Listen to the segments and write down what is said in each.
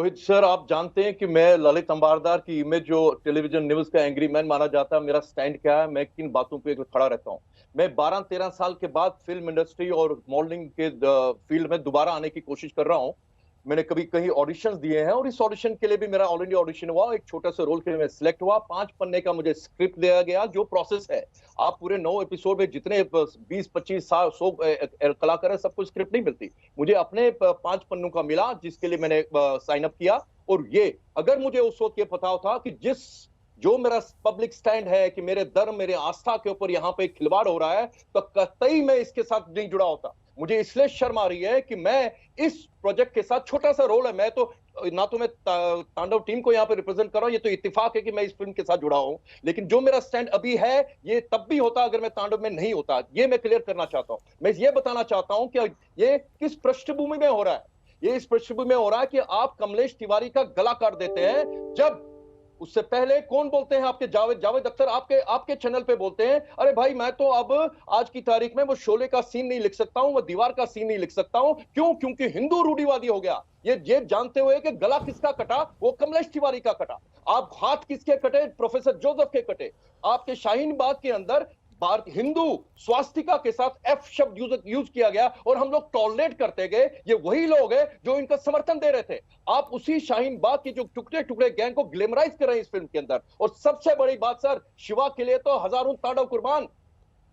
मोहित sir, आप जानते हैं कि मैं ललित अंबारदार की इमेज जो टेलीविजन न्यूज का एंग्री मैन माना जाता है, मेरा स्टैंड क्या है, मैं किन बातों पे खड़ा रहता हूं। मैं 12-13 साल के बाद फिल्म इंडस्ट्री और मॉडलिंग के फील्ड में दोबारा आने की कोशिश कर रहा हूं। मैंने कभी कहीं ऑडिशंस दिए हैं और इस ऑडिशन के लिए भी मेरा ऑल इंडिया ऑडिशन हुआ, एक छोटा सा रोल के लिए मैं सिलेक्ट हुआ। 5 पन्ने का मुझे स्क्रिप्ट दिया गया। जो प्रोसेस है, आप पूरे 9 एपिसोड में जितने 20-25 100 कलाकार है, सबको स्क्रिप्ट नहीं मिलती। मुझे अपने 5 पन्नों का मिला, जिसके लिए मैंने साइन अप किया। और ये अगर मुझे उस वक्त ये पता होता कि जो मेरा पब्लिक स्टैंड है कि मेरे धर्म मेरे आस्था के ऊपर यहाँ पे खिलवाड़ हो रहा है, तो कतई मैं इसके साथ नहीं जुड़ा होता। मुझे इसलिए शर्म आ रही है कि मैं इस प्रोजेक्ट के साथ, छोटा सा रोल है, मैं तो ना तो मैं तांडव टीम को यहाँ पे रिप्रेजेंट कर रहा हूँ, ये तो इत्तेफाक है कि मैं इस फिल्म के साथ जुड़ा हूं। लेकिन जो मेरा स्टैंड अभी है, ये तब भी होता अगर मैं तांडव में नहीं होता। ये मैं क्लियर करना चाहता हूं। मैं ये बताना चाहता हूं कि ये किस पृष्ठभूमि में हो रहा है। ये इस पृष्ठभूमि में हो रहा है कि आप कमलेश तिवारी का गला काट देते हैं, जब उससे पहले कौन बोलते हैं, आपके जावेद जावेद अख्तर आपके आपके चैनल पे बोलते हैं, अरे भाई मैं तो अब आज की तारीख में वो शोले का सीन नहीं लिख सकता हूं, वो दीवार का सीन नहीं लिख सकता हूं। क्यों? क्योंकि हिंदू रूढ़िवादी हो गया। ये जानते हुए कि गला किसका कटा, वो कमलेश तिवारी का कटा। आप हाथ किसके कटे? प्रोफेसर जोसेफ के कटे। आपके शाहीन बाग के अंदर हिंदू स्वास्तिका के साथ एफ शब्द यूज किया गया और हम लोग टॉलरेट करते गए। ये वही लोग हैं जो इनका समर्थन दे रहे थे। आप उसी शाहीन बाग की जो टुकड़े टुकड़े गैंग को ग्लैमराइज कर रहे हैं इस फिल्म के अंदर। और सबसे बड़ी बात सर, शिवा के लिए तो हजारों तांडव कुर्बान।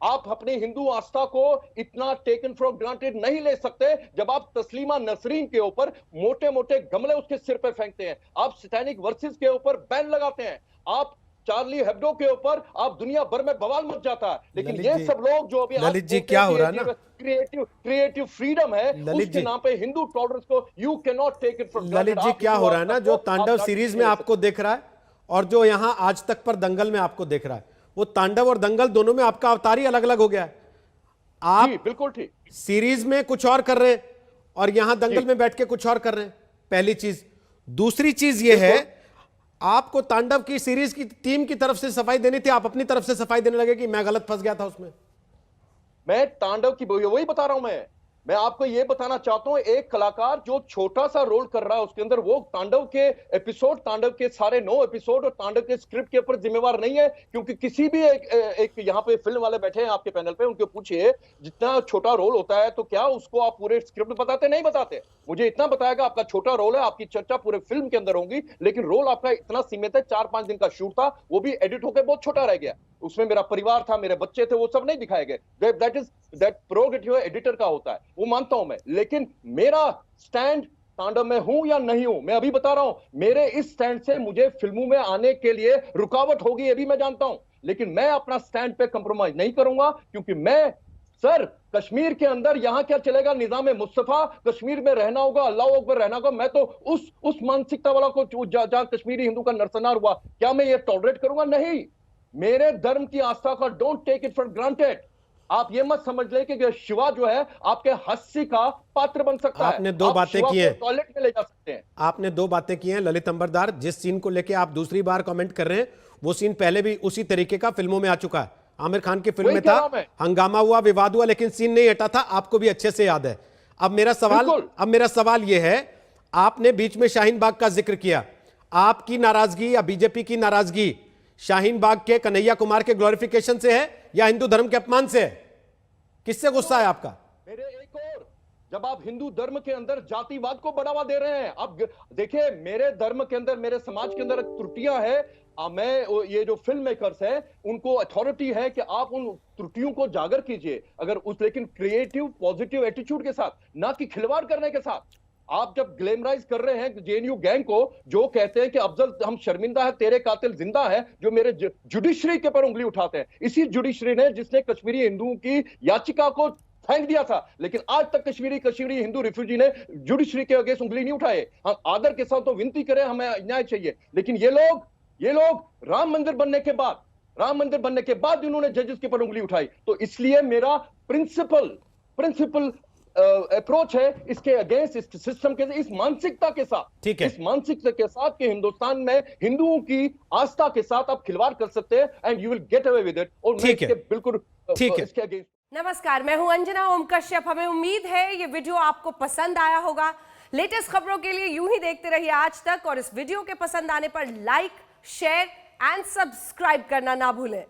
आप अपनी हिंदू आस्था को इतना टेकन फॉर ग्रांटेड नहीं ले सकते जब आप तस्लीमा नसरीन के ऊपर मोटे मोटे गमले उसके सिर पे फेंकते हैं। आप सैटेनिक वर्सेस के ऊपर बैन लगाते हैं। आप चार्ली हेब्डो के ऊपर आप दुनिया भर में बवाल मच जाता है। लेकिन ये सब लोग जो अभी ललित जी क्या हो रहा है ना, क्रिएटिव फ्रीडम है, उसके नाम पे हिंदू टॉलरेंस को you can not take it for granted. Lalit ji क्या हो रहा है ना, जो तांडव सीरीज में आपको देख रहा है और जो यहां आज तक पर दंगल में आपको देख रहा है, वो तांडव और दंगल दोनों में आपका अवतार ही अलग अलग हो गया है। आप बिल्कुल ठीक सीरीज में कुछ और कर रहे हैं और यहां दंगल में बैठ के कुछ और कर रहे हैं, पहली चीज। दूसरी चीज ये है, आपको तांडव की सीरीज की टीम की तरफ से सफाई देनी थी, आप अपनी तरफ से सफाई देने लगे कि मैं गलत फंस गया था उसमें। मैं तांडव की वही बता रहा हूं। मैं आपको यह बताना चाहता हूं, एक कलाकार जो छोटा सा रोल कर रहा है उसके अंदर, वो तांडव के एपिसोड, तांडव के सारे 9 एपिसोड और तांडव के स्क्रिप्ट के ऊपर जिम्मेवार नहीं है। क्योंकि किसी भी एक यहाँ पे फिल्म वाले बैठे हैं आपके पैनल पे, उनको पूछिए जितना छोटा रोल होता है तो क्या उसको आप पूरे स्क्रिप्ट बताते? नहीं बताते। मुझे इतना बताया आपका छोटा रोल है, आपकी चर्चा पूरे फिल्म के अंदर होगी, लेकिन रोल आपका इतना सीमित है। 4-5 दिन का शूट था, वो भी एडिट होकर बहुत छोटा रह गया। उसमें मेरा परिवार था, मेरे बच्चे थे, वो सब नहीं दिखाए गए। दैट प्रोगेटिव एडिटर का होता है, वो मानता हूं मैं। लेकिन मेरा स्टैंड तांडव में हूं या नहीं हूं, मैं अभी बता रहा हूं। मेरे इस स्टैंड से मुझे फिल्मों में आने के लिए रुकावट होगी, ये भी मैं जानता हूं। लेकिन मैं अपना स्टैंड पे कंप्रोमाइज नहीं करूंगा, क्योंकि मैं सर कश्मीर के अंदर यहां क्या चलेगा, निजाम मुस्तफा, कश्मीर में रहना होगा, अल्लाह अकबर रहना होगा। मैं तो उस मानसिकता वाला को जहां कश्मीरी हिंदू का नरसंहार हुआ, क्या मैं ये टॉलरेट करूंगा? नहीं। मेरे धर्म की आस्था का don't take it for granted. आप ये मत समझ लें कि शिवा जो है आपके हास्य का पात्र बन सकता है। आपने दो बातें की हैं, टॉयलेट में ले जा सकते हैं। आपने 2 बातें की हैं ललित अंबरदार। जिस सीन को लेके आप दूसरी बार कमेंट कर रहे हैं, वो सीन पहले भी उसी तरीके का फिल्मों में आ चुका है। आमिर खान की फिल्म में था, हंगामा हुआ, विवाद हुआ, लेकिन सीन नहीं हटा था, आपको भी अच्छे से याद है। अब मेरा सवाल यह है, आपने बीच में शाहीन बाग का जिक्र किया। आपकी नाराजगी या बीजेपी की नाराजगी शाहीन बाग के कन्हैया कुमार के ग्लोरिफिकेशन से है या हिंदू धर्म के अपमान से है? किससे गुस्सा है आपका? मेरे एक और, जब आप हिंदू धर्म के अंदर जातिवाद को बढ़ावा दे रहे हैं। आप देखिए, मेरे धर्म के अंदर, मेरे समाज के अंदर त्रुटियां हैं। मैं ये जो फिल्म मेकर्स हैं, उनको अथॉरिटी है कि आप उन त्रुटियों को जागर कीजिए, अगर लेकिन क्रिएटिव पॉजिटिव एटीट्यूड के साथ, ना कि खिलवाड़ करने के साथ। आप जब ग्लैमराइज कर रहे हैं जेएनयू गैंग को, जो कहते हैं कि अफजल हम शर्मिंदा है, तेरे कातिल जिंदा है, जो मेरे जुडिशरी के पर उंगली उठाते हैं, इसी जुडिशरी ने जिसने कश्मीरी हिंदुओं की याचिका को फेंक दिया था, लेकिन आज तक कश्मीरी हिंदू रिफ्यूजी ने जुडिशरी के अगेंस्ट उंगली नहीं उठाए। हम आदर के साथ तो विनती करें, हमें न्याय चाहिए। लेकिन ये लोग राम मंदिर बनने के बाद इन्होंने जजेस के पर उंगली उठाई। तो इसलिए मेरा प्रिंसिपल अप्रोच है इसके अगेंस्ट, इस सिस्टम के, इस मानसिकता के साथ, ठीक है, इस मानसिकता के साथ कि हिंदुस्तान में हिंदुओं की आस्था के साथ आप खिलवाड़ कर सकते हैं, and you will get away with it. और मैं इसके बिल्कुल इसके अगेंस्ट। नमस्कार, मैं हूं अंजना ओम कश्यप। हमें उम्मीद है ये वीडियो आपको पसंद आया होगा। लेटेस्ट खबरों के लिए यूं ही देखते रहिए आज तक, और इस वीडियो के पसंद आने पर लाइक, शेयर एंड सब्सक्राइब करना ना भूलें।